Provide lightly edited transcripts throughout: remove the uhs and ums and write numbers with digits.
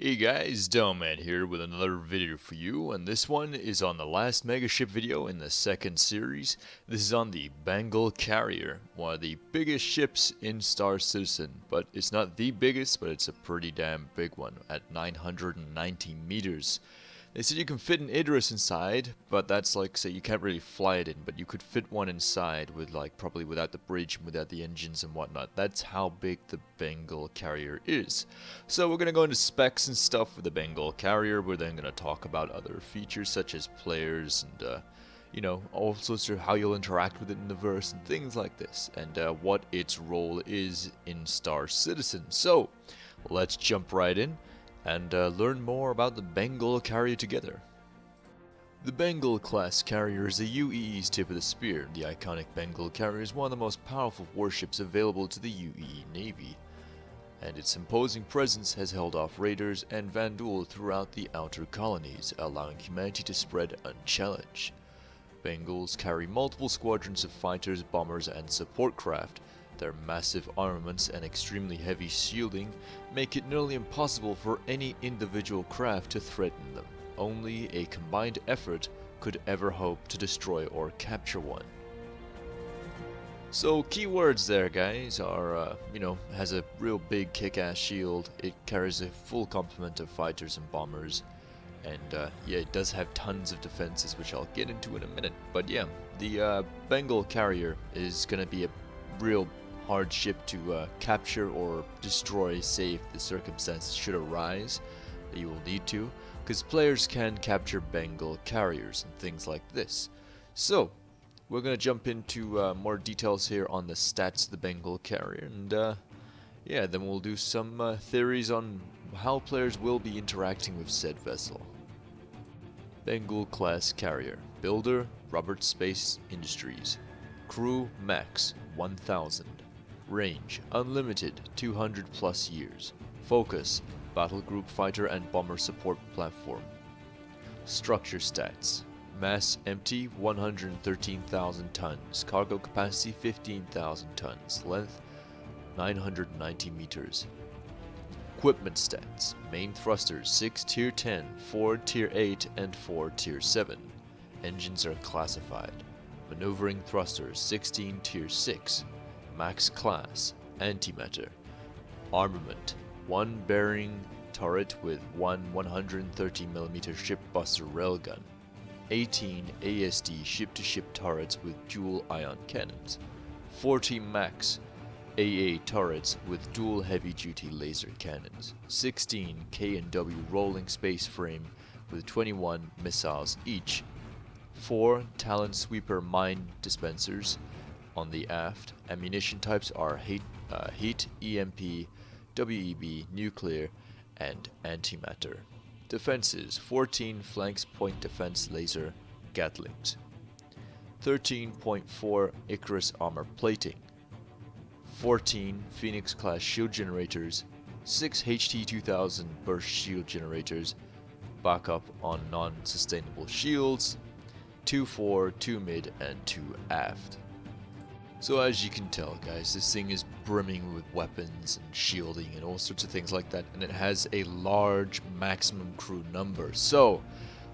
Hey guys, Delman here with another video for you, and this one is on the last mega ship video in the second series. This is on the Bengal Carrier, one of the biggest ships in Star Citizen, but it's not the biggest, but it's a pretty damn big one at 990 meters. They said you can fit an Idris inside, but that's like, say, you can't really fly it in, but you could fit one inside with like, probably without the bridge and without the engines and whatnot. That's how big the Bengal Carrier is. So we're gonna go into specs and stuff with the Bengal Carrier. We're then gonna talk about other features such as players and, you know, also sort of how you'll interact with it in the verse and things like this, and what its role is in Star Citizen. So let's jump right in and learn more about the Bengal Carrier together. The Bengal class carrier is the UEE's tip of the spear. The iconic Bengal Carrier is one of the most powerful warships available to the UEE Navy, and its imposing presence has held off raiders and Vandal throughout the outer colonies, allowing humanity to spread unchallenged. Bengals carry multiple squadrons of fighters, bombers, and support craft. Their massive armaments and extremely heavy shielding make it nearly impossible for any individual craft to threaten them. Only a combined effort could ever hope to destroy or capture one. So keywords there, guys, are, has a real big kick-ass shield. It carries a full complement of fighters and bombers. And yeah, it does have tons of defenses, which I'll get into in a minute. But yeah, the Bengal Carrier is going to be a real hard ship to capture or destroy, say if the circumstances should arise that you will need to, because players can capture Bengal Carriers and things like this. So we're going to jump into more details here on the stats of the Bengal Carrier, and yeah, then we'll do some theories on how players will be interacting with said vessel. Bengal class carrier. Builder, Robert Space Industries. Crew, max, 1000. Range, unlimited, 200 plus years. Focus, battle group fighter and bomber support platform. Structure stats. Mass empty, 113,000 tons. Cargo capacity, 15,000 tons. Length, 990 meters. Equipment stats. Main thrusters 6 tier 10, 4 tier 8, and 4 tier 7. Engines are classified. Maneuvering thrusters 16 tier 6. Max class antimatter. Armament 1 bearing turret with 1 130mm shipbuster railgun. 18 ASD ship-to-ship turrets with dual ion cannons. 40 max AA turrets with dual heavy-duty laser cannons, 16 K&W rolling space frame with 21 missiles each, 4 Talon Sweeper mine dispensers on the aft. Ammunition types are heat, EMP, WEB, nuclear, and antimatter. Defenses: 14 flanks point defense laser Gatlings, 13.4 Icarus armor plating, 14 Phoenix-class shield generators, 6 HT-2000 burst shield generators, backup on non-sustainable shields, 2 fore, 2 mid, and 2 aft. So as you can tell, guys, this thing is brimming with weapons and shielding and all sorts of things like that, and it has a large maximum crew number. So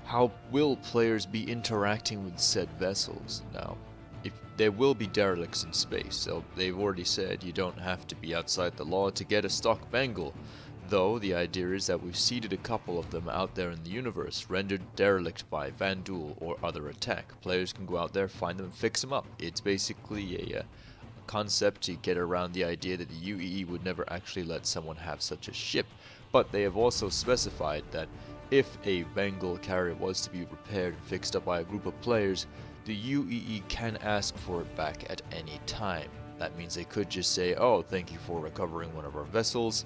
how will players be interacting with said vessels? Now, if there will be derelicts in space, so they've already said you don't have to be outside the law to get a stock Bengal, though the idea is that we've seeded a couple of them out there in the universe, rendered derelict by Vandal or other attack. Players can go out there, find them, and fix them up. It's basically a concept to get around the idea that the UEE would never actually let someone have such a ship, but they have also specified that if a Bengal Carrier was to be repaired and fixed up by a group of players, the UEE can ask for it back at any time. That means they could just say, oh, thank you for recovering one of our vessels,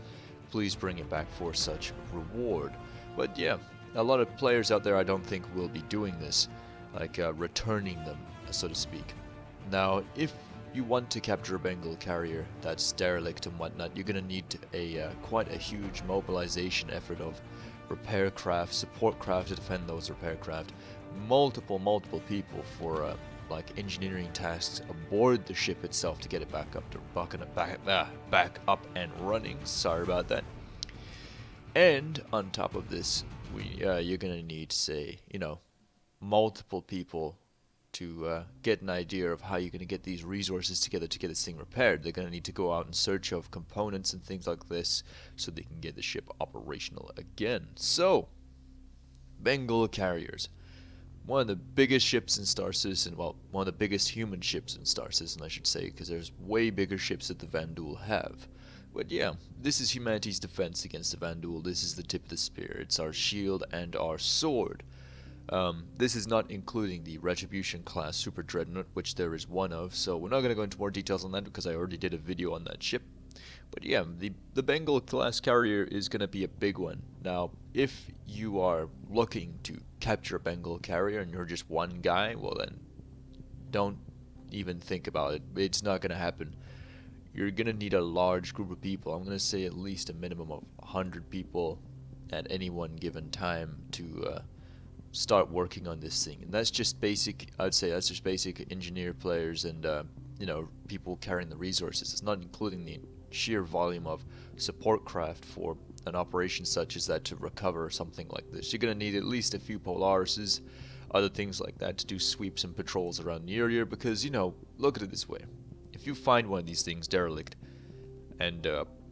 please bring it back for such reward. But yeah, a lot of players out there I don't think will be doing this, like returning them, so to speak. Now, if you want to capture a Bengal Carrier that's derelict and whatnot, you're going to need quite a huge mobilization effort of repair craft, support craft to defend those repair craft, multiple people for like engineering tasks aboard the ship itself to get it back up and running. Sorry about that. And on top of this, you're gonna need, say, multiple people to get an idea of how you're going to get these resources together to get this thing repaired. They're going to need to go out in search of components and things like this so they can get the ship operational again. So, Bengal Carriers. One of the biggest ships in Star Citizen, well, one of the biggest human ships in Star Citizen, I should say, because there's way bigger ships that the Vanduul have. But yeah, this is humanity's defense against the Vanduul. This is the tip of the spear. It's our shield and our sword. This is not including the Retribution class Super Dreadnought, which there is one of, so we're not going to go into more details on that because I already did a video on that ship. But yeah, the Bengal class carrier is going to be a big one. Now, if you are looking to capture a Bengal carrier and you're just one guy, well then, don't even think about it. It's not going to happen. You're going to need a large group of people. I'm going to say at least a minimum of 100 people at any one given time to start working on this thing. And that's just basic, I'd say that's just basic engineer players and people carrying the resources. It's not including the sheer volume of support craft for an operation such as that to recover something like this. You're going to need at least a few Polarises, other things like that to do sweeps and patrols around the area, because look at it this way. If you find one of these things derelict and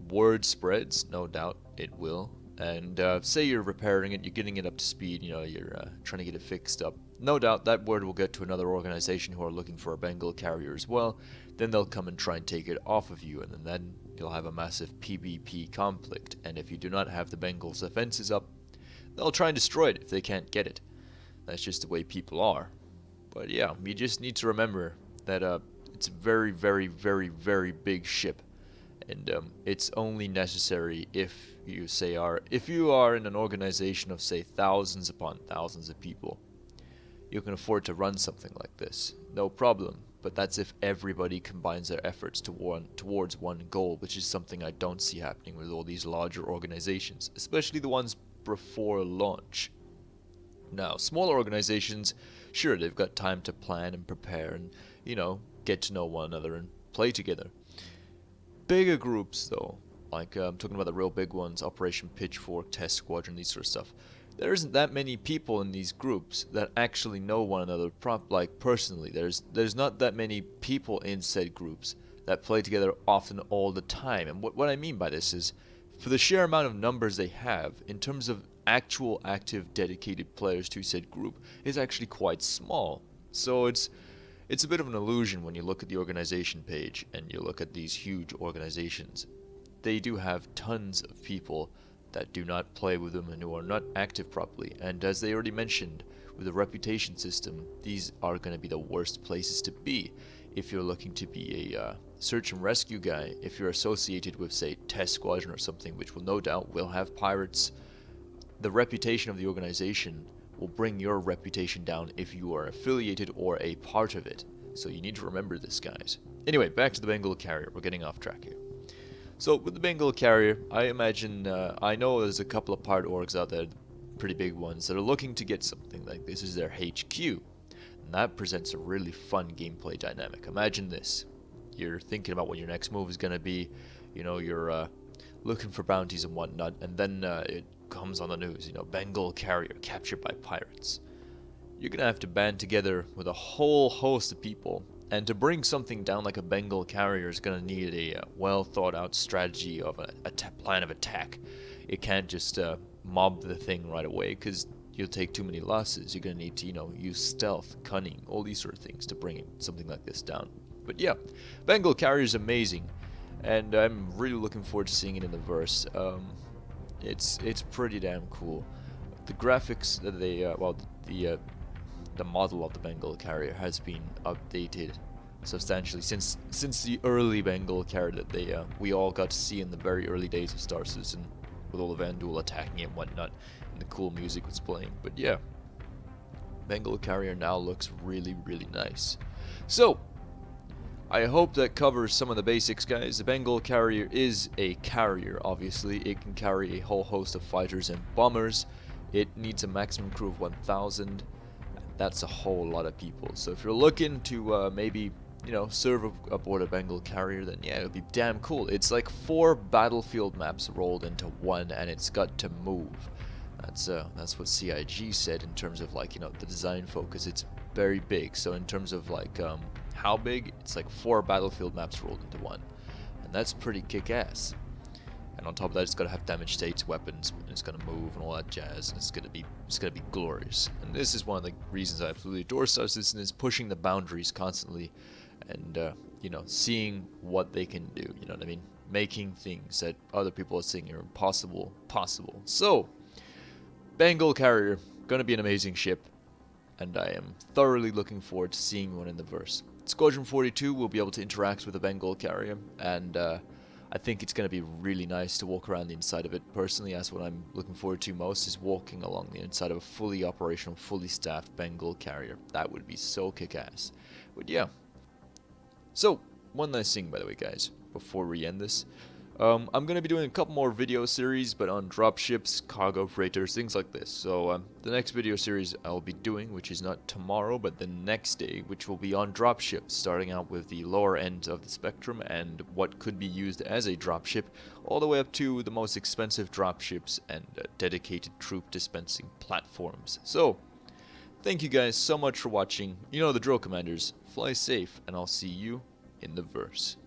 word spreads, no doubt it will, and say you're repairing it, you're getting it up to speed, you're trying to get it fixed up, no doubt that word will get to another organization who are looking for a Bengal carrier as well. Then they'll come and try and take it off of you, and then you'll have a massive PvP conflict. And if you do not have the Bengal's defenses up, they'll try and destroy it if they can't get it. That's just the way people are. But yeah, you just need to remember that it's a very, very, very, very big ship. And it's only necessary if you are in an organization of, say, thousands upon thousands of people. You can afford to run something like this, no problem. But that's if everybody combines their efforts towards one goal, which is something I don't see happening with all these larger organizations, especially the ones before launch. Now, smaller organizations, sure, they've got time to plan and prepare and, get to know one another and play together. Bigger groups, though, like I'm talking about the real big ones, Operation Pitchfork, Test Squadron, these sort of stuff. There isn't that many people in these groups that actually know one another personally. There's not that many people in said groups that play together often all the time. And what I mean by this is, for the sheer amount of numbers they have, in terms of actual active dedicated players to said group, is actually quite small. So it's a bit of an illusion when you look at the organization page and you look at these huge organizations. They do have tons of people that do not play with them and who are not active properly. And as they already mentioned, with the reputation system, these are going to be the worst places to be. If you're looking to be a search and rescue guy, if you're associated with, say, Test Squadron or something, which will no doubt will have pirates, the reputation of the organization will bring your reputation down if you are affiliated or a part of it. So you need to remember this, guys. Anyway, back to the Bengal Carrier. We're getting off track here. So with the Bengal Carrier, I imagine, I know there's a couple of part orgs out there, pretty big ones, that are looking to get something like this as their HQ. And that presents a really fun gameplay dynamic. Imagine this. You're thinking about what your next move is going to be. You're looking for bounties and whatnot, and then it comes on the news, Bengal Carrier captured by pirates. You're going to have to band together with a whole host of people. And to bring something down like a Bengal Carrier is going to need a well thought out strategy of a plan of attack. It can't just mob the thing right away, because you'll take too many losses. You're going to need to, use stealth, cunning, all these sort of things to bring something like this down. But yeah, Bengal Carrier is amazing, and I'm really looking forward to seeing it in the verse. It's pretty damn cool. The graphics that the model of the Bengal Carrier has been updated substantially since the early Bengal Carrier that we all got to see in the very early days of Star Citizen, with all the Vanduul attacking it and whatnot, and the cool music was playing. But yeah, Bengal Carrier now looks really, really nice. So I hope that covers some of the basics, guys. The Bengal Carrier is a carrier, obviously. It can carry a whole host of fighters and bombers. It needs a maximum crew of 1,000. That's a whole lot of people. So if you're looking to maybe you know, serve aboard a Bengal Carrier, then yeah, it would be damn cool. It's like 4 battlefield maps rolled into one, and it's got to move. That's what CIG said in terms of like, you know, the design focus. It's very big. So in terms of like how big, it's like 4 battlefield maps rolled into one, and that's pretty kick-ass. And on top of that, it's got to have damage states, weapons, and it's going to move and all that jazz, and it's going to be glorious. And this is one of the reasons I absolutely adore Star Citizen, is pushing the boundaries constantly, and you know, seeing what they can do. You know what I mean? Making things that other people are saying are impossible possible. So, Bengal Carrier, gonna be an amazing ship, and I am thoroughly looking forward to seeing one in the verse. Squadron 42 will be able to interact with the Bengal Carrier, and I think it's going to be really nice to walk around the inside of it. Personally, that's what I'm looking forward to most, is walking along the inside of a fully operational, fully staffed Bengal Carrier. That would be so kick-ass. But yeah. So, one last thing, by the way, guys, before we end this. I'm going to be doing a couple more video series, but on dropships, cargo freighters, things like this. So the next video series I'll be doing, which is not tomorrow, but the next day, which will be on dropships, starting out with the lower end of the spectrum and what could be used as a dropship, all the way up to the most expensive dropships and dedicated troop dispensing platforms. So, thank you guys so much for watching. You know the drill, commanders. Fly safe, and I'll see you in the verse.